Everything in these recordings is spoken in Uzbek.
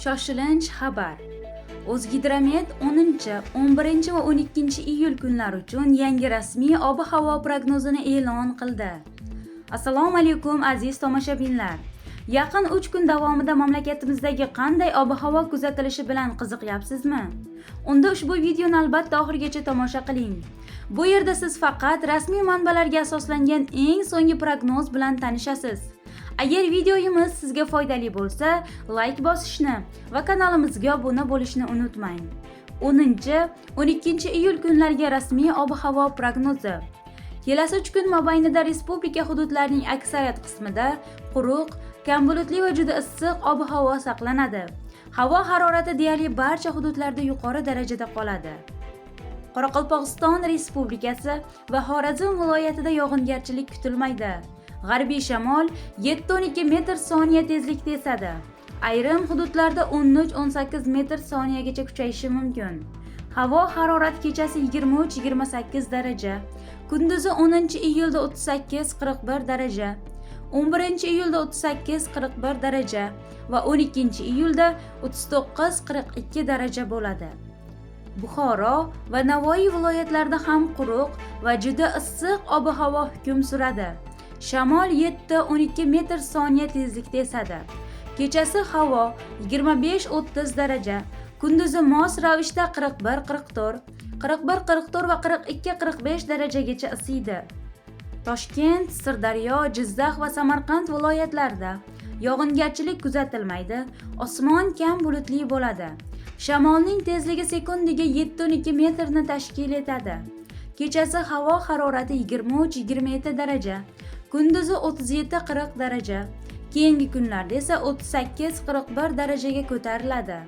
Shoshilinch xabar. O'zgidromet 10, 11 va 12 iyul kunlari uchun yangi rasmiy ob-havo prognozini e'lon qildi. Assalomu alaykum aziz tomoshabinlar. Yaqin 3 kun davomida mamlakatimizdagi qanday ob-havo kuzatilishi bilan qiziqyapsizmi? Unda ushbu videoni albatta oxirigacha tomosha qiling. Bu yerda siz faqat rasmiy manbalarga asoslangan eng so'nggi prognoz bilan tanishasiz. Agar videomiz sizga foydali bo'lsa, like bosishni va kanalimizga obuna bo'lishni unutmang. 10-12 iyul kunlariga rasmiy ob-havo prognozi. Kelasi 3 kun mobaynida respublika hududlarining aksariyat qismida quruq, kam bulutli va juda issiq ob-havo saqlanadi. Havo harorati deyarli barcha hududlarda yuqori darajada qoladi. Qoraqalpog'iston Respublikasi va Xorazm viloyatida yog'ingarchilik kutilmaydi. G'arbiy shamol 7-12 metr/soniya tezlikda esadi. Ayrim hududlarda 13-18 metr/soniyagacha kuchayishi mumkin. Havo harorati kechasi 23-28 daraja, kunduzi 10-iyulda 38-41 daraja, 11-iyulda 38-41 daraja va 12-iyulda 39-42 daraja bo'ladi. Buxoro va Navoiy viloyatlarida ham quruq va juda issiq ob-havo hukm suradi. Shamol 7-12 metr/soniya tezlikda esadi. Kechasi havo 25-30 daraja, kunduzi mos ravishda 41-44, 41-44 va 42-45 darajagacha isiydi. Toshkent, Sirdaryo, Jizzax va Samarqand viloyatlarida yog'ingarchilik kuzatilmaydi, osmon kam bulutli bo'ladi. Shamolning tezligi sekundiga 7-12 metrni tashkil etadi. Kechasi havo harorati 23-27 daraja, kunduzi 37-40 daraja, keyingi kunlarda esa 38-41 darajaga ko'tariladi.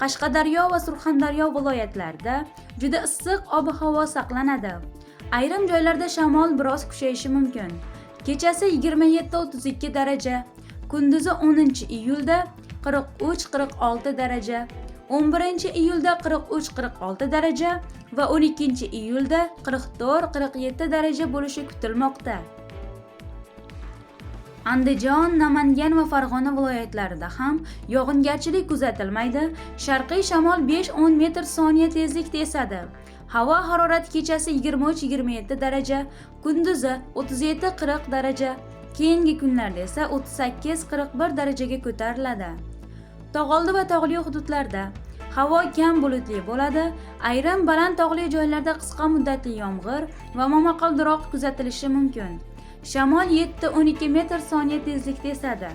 Qashqadaryo va Surxondaryo viloyatlarida juda issiq ob-havo saqlanadi. Ayrim joylarda shamol biroz kuchayishi mumkin. Kechasi 27-32 daraja, kunduzi 10-iyulda 43-46 daraja, 11-iyulda 43-46 daraja va 12-iyulda 44-47 daraja bo'lishi kutilmoqda. Andijon, Namangan va Farg'ona viloyatlarida ham yog'ingarchilik kuzatilmaydi. Sharqiy shamol 5-10 metr/soniya tezlikda esadi. Havo harorati kechasi 23-27 daraja, kunduzi 37-40 daraja, keyingi kunlarda esa 38-41 darajaga ko'tariladi. Tog'oldi va tog'li hududlarda havo kam bulutli bo'ladi. Ayrim baland tog'li joylarda qisqa muddatli yomg'ir va momaqaldiroq kuzatilishi mumkin. Shamol 7-12 metr/soniya tezlikda esadi.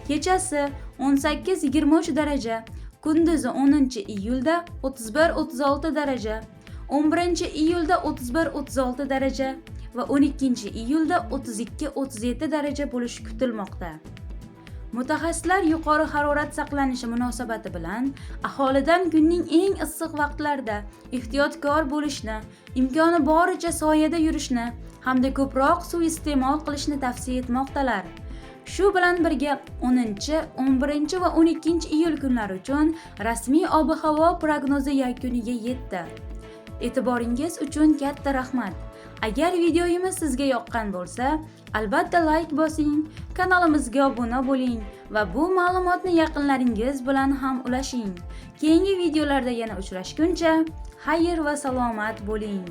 Kechasi 18-23 daraja, kunduzi 10-iyulda 31-36 daraja, 11-iyulda 31-36 daraja va 12-iyulda 32-37 daraja bo'lishi kutilmoqda. Mutaxassislar yuqori harorat saqlanishi munosabati bilan aholidan kunning eng issiq vaqtlarida ehtiyotkor bo'lishni, imkoni boricha soyada yurishni hamda ko'proq suv iste'mol qilishni tavsiya etmoqdalar. Shu bilan birga 10, 11 va 12 iyul kunlari uchun rasmiy ob-havo prognozi yakuniga yetdi. E'tiboringiz uchun katta rahmat. Agar videomiz sizga yoqqan bo'lsa, albatta like bosing, kanalimizga obuna bo'ling va bu ma'lumotni yaqinlaringiz bilan ham ulashing. Keyingi videolarda yana uchrashguncha, xayr va salomat bo'ling.